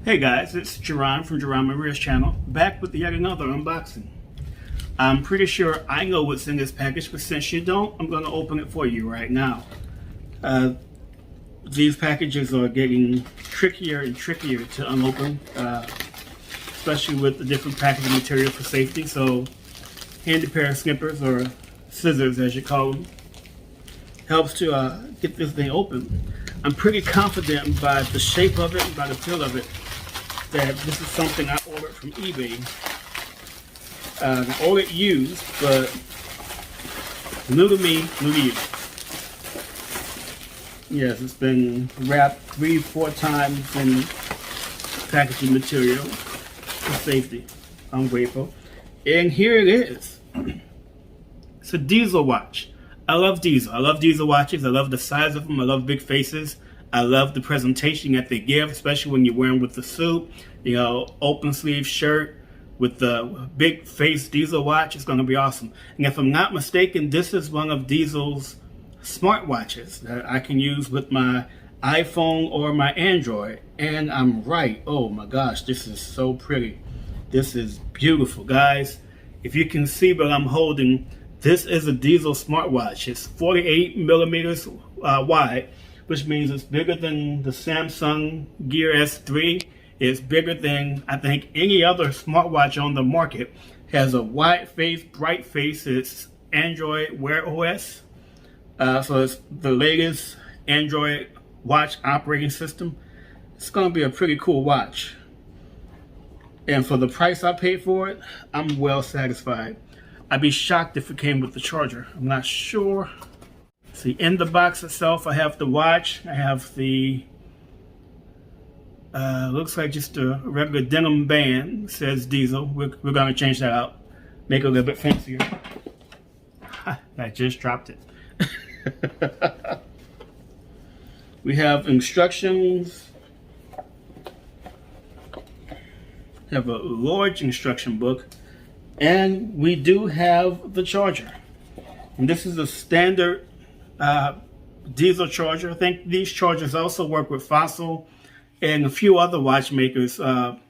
Hey guys, it's Jaron from Jaron Maria's channel, back with yet another unboxing. I'm pretty sure I know what's in this package, but since you don't, I'm going to open it for you right now. These packages are getting trickier and trickier to unopen, especially with the different packaging material for safety. So, handy pair of snippers, or scissors as you call them, helps to get this thing open. I'm pretty confident by the shape of it and by the feel of it that this is something I ordered from eBay. I ordered used, but new to me, new to you. Yes, it's been wrapped 3-4 times in packaging material for safety. I'm grateful. And here it is. It's a diesel watch. I love diesel. I love diesel watches. I love the size of them. I love big faces. I love the presentation that they give, especially when you're wearing with the suit, open sleeve shirt with the big face diesel watch. It's going to be awesome. And if I'm not mistaken, this is one of Diesel's smartwatches that I can use with my iPhone or my Android. And I'm right. Oh my gosh, this is so pretty. This is beautiful, guys. If you can see what I'm holding, this is a Diesel smartwatch. It's 48 millimeters wide, which means it's bigger than the Samsung Gear S3. It's bigger than, I think, any other smartwatch on the market. Has a wide face, bright face. It's Android Wear OS. So it's the latest Android watch operating system. It's going to be a pretty cool watch. And for the price I paid for it, I'm well satisfied. I'd be shocked if it came with the charger. I'm not sure. See, in the box itself, I have the watch. I have the, looks like just a regular denim band. It says Diesel. We're going to change that out. Make it a little bit fancier. I just dropped it. We have instructions. We have a large instruction book. And we do have the charger. And this is a standard diesel charger. I think these chargers also work with Fossil and a few other watchmakers that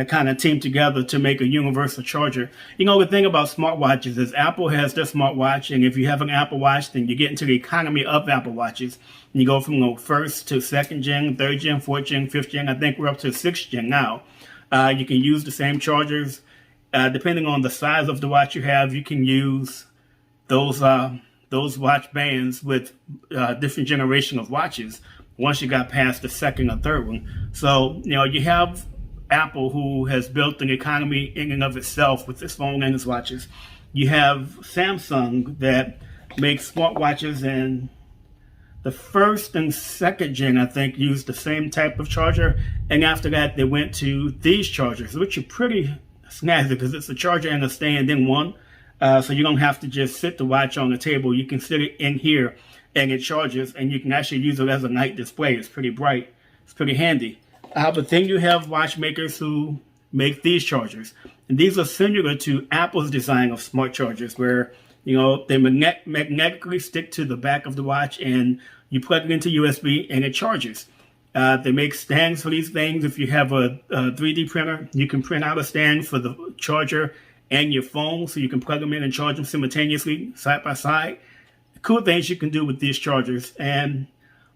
kind of team together to make a universal charger. The thing about smartwatches is Apple has their smartwatch, and if you have an Apple Watch, then you get into the economy of Apple Watches. And you go from the first to second gen, third gen, fourth gen, fifth gen. I think we're up to sixth gen now. You can use the same chargers. Depending on the size of the watch you have, you can use those watch bands with different generation of watches once you got past the second or third one. So, you have Apple, who has built an economy in and of itself with its phone and its watches. You have Samsung that makes smartwatches, and the first and second gen, I think, used the same type of charger. And after that, they went to these chargers, which are pretty snazzy because it's a charger and a stand in one. So you don't have to just sit the watch on the table. You can sit it in here and it charges, and you can actually use it as a night display. It's pretty bright. It's pretty handy. But then you have watchmakers who make these chargers. And these are similar to Apple's design of smart chargers, where they magnetically stick to the back of the watch and you plug it into USB and it charges. They make stands for these things. If you have a 3D printer, you can print out a stand for the charger and your phone, so you can plug them in and charge them simultaneously, side by side. Cool things you can do with these chargers. And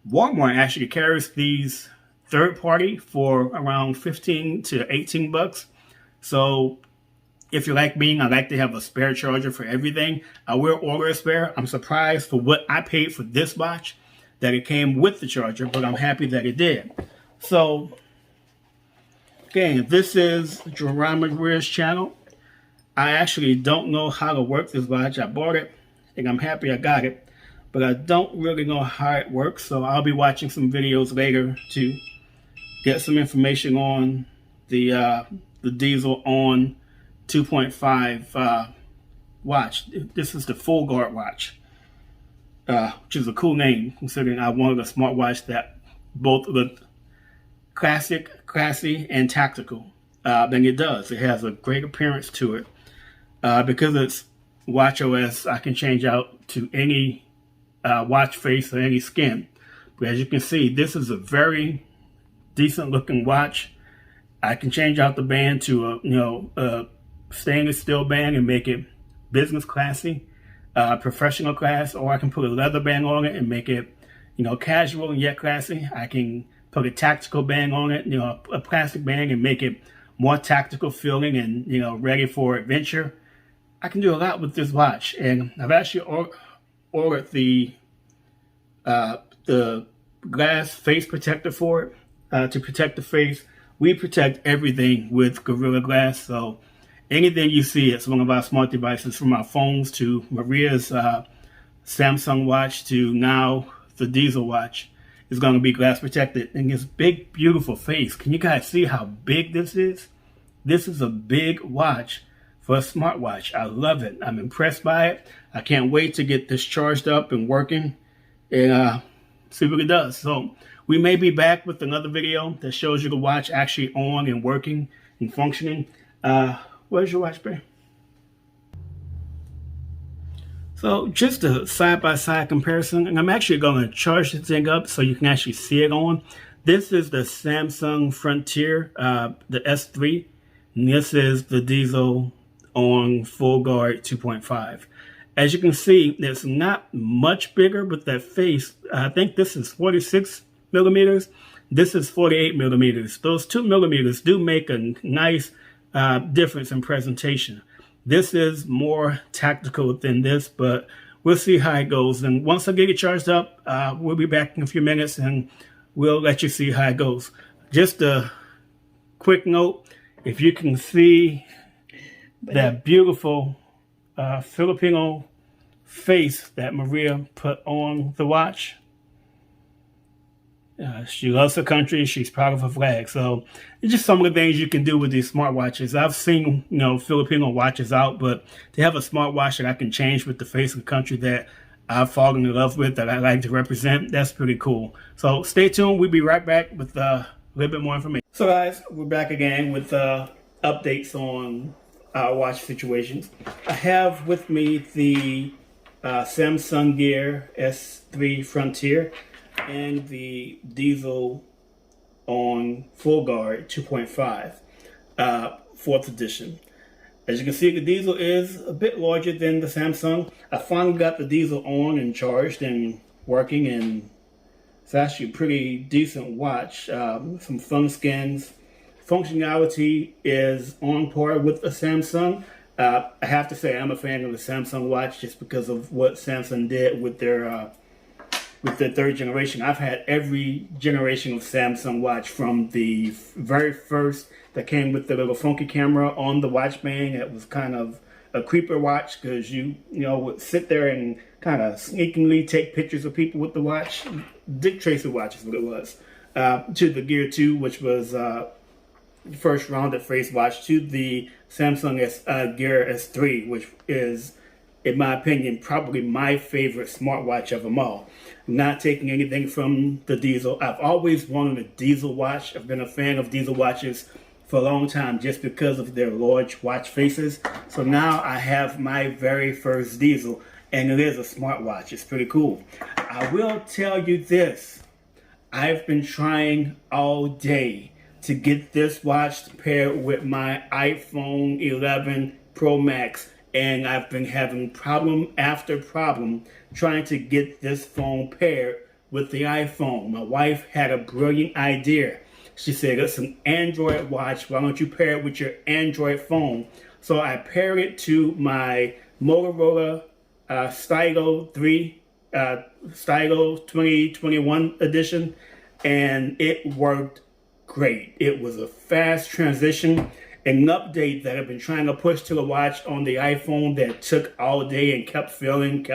Walmart actually carries these third party for around 15 to 18 bucks. So if you're like me, I like to have a spare charger for everything. I will order a spare. I'm surprised for what I paid for this watch that it came with the charger, but I'm happy that it did. So, again, this is Jaron Maria's channel. I actually don't know how to work this watch. I bought it, and I'm happy I got it, but I don't really know how it works, so I'll be watching some videos later to get some information on the Diesel On 2.5 watch. This is the full guard watch. Which is a cool name, considering I wanted a smartwatch that both looked classic, classy, and tactical. And it does. It has a great appearance to it. Because it's watch OS, I can change out to any watch face or any skin. But as you can see, this is a very decent looking watch. I can change out the band to a stainless steel band and make it business classy, professional class, or I can put a leather band on it and make it, casual and yet classy. I can put a tactical band on it, a plastic band, and make it more tactical feeling and, ready for adventure. I can do a lot with this watch, and I've actually ordered the glass face protector for it to protect the face. We protect everything with Gorilla Glass, so anything you see at one of our smart devices, from our phones to Maria's Samsung watch to now the Diesel watch, is going to be glass protected. And this big, beautiful face. Can you guys see how big this is? This is a big watch for a smartwatch. I love it. I'm impressed by it. I can't wait to get this charged up and working and see what it does. So we may be back with another video that shows you the watch actually on and working and functioning. Where's your watch, babe? So just a side-by-side comparison, and I'm actually going to charge the thing up so you can actually see it on. This is the Samsung Frontier, the S3, and this is the Diesel on Full Guard 2.5. As you can see, it's not much bigger, but that face, I think this is 46 millimeters. This is 48 millimeters. Those 2 millimeters do make a nice difference in presentation. This is more tactical than this, but we'll see how it goes. And once I get it charged up, we'll be back in a few minutes and we'll let you see how it goes. Just a quick note, if you can see that beautiful Filipino face that Maria put on the watch. She loves her country. She's proud of her flag. So it's just some of the things you can do with these smartwatches. I've seen, Filipino watches out, but to have a smartwatch that I can change with the face of the country that I've fallen in love with, that I like to represent, that's pretty cool. So stay tuned. We'll be right back with a little bit more information. So guys, we're back again with updates on our watch situations. I have with me the Samsung Gear S3 Frontier and the Diesel on Full Guard 2.5, 4th edition. As you can see, the Diesel is a bit larger than the Samsung. I finally got the Diesel on and charged and working, and it's actually a pretty decent watch. Some fun skins. Functionality is on par with the Samsung. I have to say I'm a fan of the Samsung watch just because of what Samsung did with their 3rd generation. I've had every generation of Samsung watch, from the very first that came with the little funky camera on the watch band. That was kind of a creeper watch because you would sit there and kind of sneakily take pictures of people with the watch. Dick Tracy watch is what it was. To the Gear 2, which was first rounded face watch, to the Samsung Gear S3, which is, in my opinion, probably my favorite smartwatch of them all. I'm not taking anything from the Diesel. I've always wanted a Diesel watch. I've been a fan of Diesel watches for a long time just because of their large watch faces. So now I have my very first Diesel, and it is a smartwatch. It's pretty cool. I will tell you this. I've been trying all day to get this watch paired with my iPhone 11 Pro Max, and I've been having problem after problem trying to get this phone paired with the iPhone. My wife had a brilliant idea. She said, it's an Android watch. Why don't you pair it with your Android phone? So I paired it to my Motorola Stylo 3, Stylo 2021 edition, and it worked great. It was a fast transition. An update that I've been trying to push to the watch on the iPhone that took all day and kept failing.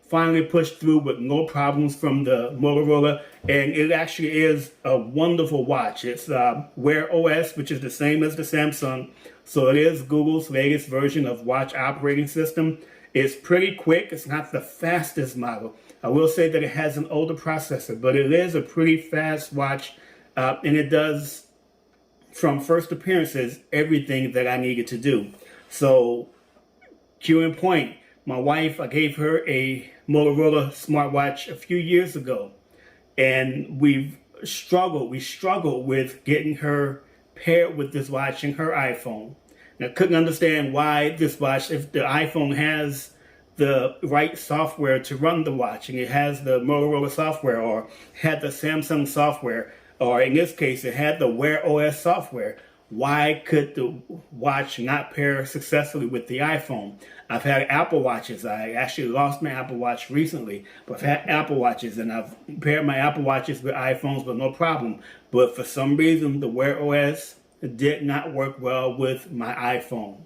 Finally pushed through with no problems from the Motorola, and it actually is a wonderful watch. It's Wear OS, which is the same as the Samsung, so it is Google's latest version of watch operating system. It's pretty quick. It's not the fastest model. I will say that it has an older processor, but it is a pretty fast watch, and it does, from first appearances, everything that I needed to do. So, cue in point, my wife, I gave her a Motorola smartwatch a few years ago, and we've we struggled with getting her paired with this watch and her iPhone. And I couldn't understand why this watch, if the iPhone has the right software to run the watch, and it has the Motorola software, or had the Samsung software, or in this case, it had the Wear OS software, why could the watch not pair successfully with the iPhone? I've had Apple Watches. I actually lost my Apple Watch recently, but I've had Apple Watches, and I've paired my Apple Watches with iPhones with no problem. But for some reason, the Wear OS did not work well with my iPhone.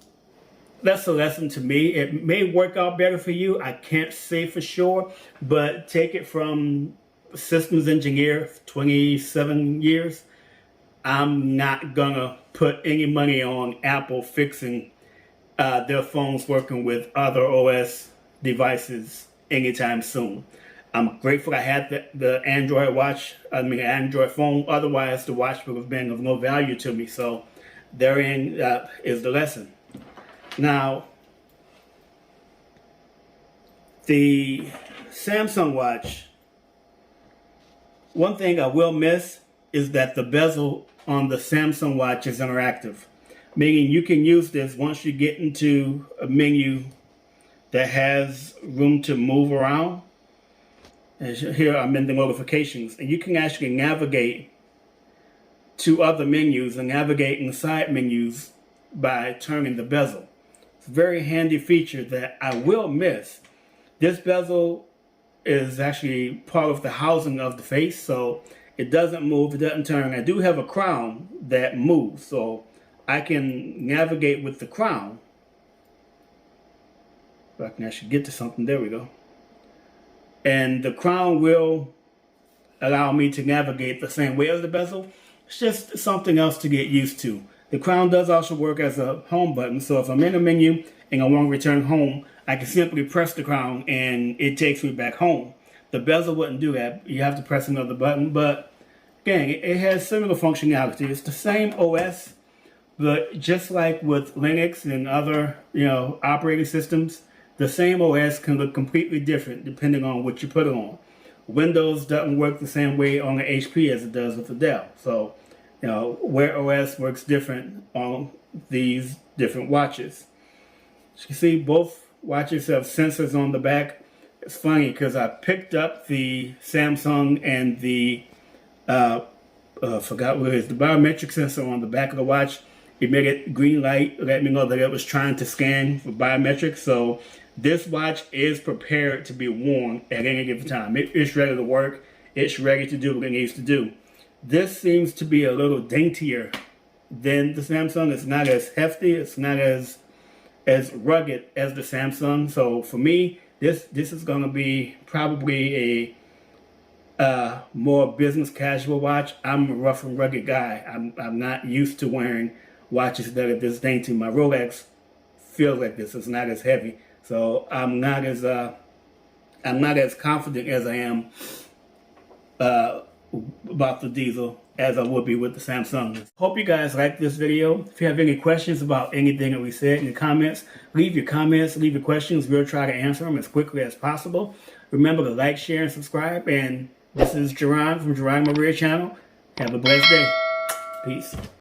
That's a lesson to me. It may work out better for you. I can't say for sure, but take it from systems engineer, 27 years. I'm not gonna put any money on Apple fixing their phones working with other OS devices anytime soon. I'm grateful I had the Android watch, Android phone. Otherwise, the watch would have been of no value to me. So therein is the lesson. Now, the Samsung watch, one thing I will miss is that the bezel on the Samsung watch is interactive, meaning you can use this once you get into a menu that has room to move around. And here I'm in the notifications, and you can actually navigate to other menus and navigate inside menus by turning the bezel. It's a very handy feature that I will miss. This bezel is actually part of the housing of the face, so it doesn't move, it doesn't turn. I do have a crown that moves, so I can navigate with the crown. If I can actually get to something, there we go. And the crown will allow me to navigate the same way as the bezel. It's just something else to get used to. The crown does also work as a home button, so if I'm in a menu and I want to return home, I can simply press the crown and it takes me back home. The bezel wouldn't do that. You have to press another button, but again, it has similar functionality. It's the same OS, but just like with Linux and other, operating systems, the same OS can look completely different depending on what you put it on. Windows doesn't work the same way on the HP as it does with the Dell. So, Wear OS works different on these different watches. As you can see, both watches have sensors on the back. It's funny because I picked up the Samsung and the forgot what it is, the biometric sensor on the back of the watch. It made it green light, let me know that it was trying to scan for biometrics. So this watch is prepared to be worn at any given time. It's ready to work. It's ready to do what it needs to do. This seems to be a little daintier than the Samsung. It's not as hefty. It's not as rugged as the Samsung. So for me, this is going to be probably a more business casual watch. I'm a rough and rugged guy. I'm not used to wearing watches that are this dainty. My Rolex feels like this. It's not as heavy. So I'm not as confident as I am about the diesel as I would be with the Samsung. Hope you guys like this video. If you have any questions about anything that we said in the comments, leave your comments, leave your questions. We'll try to answer them as quickly as possible. Remember to like, share, and subscribe. And this is Jaron from Jaron Maria channel. Have a blessed day. Peace.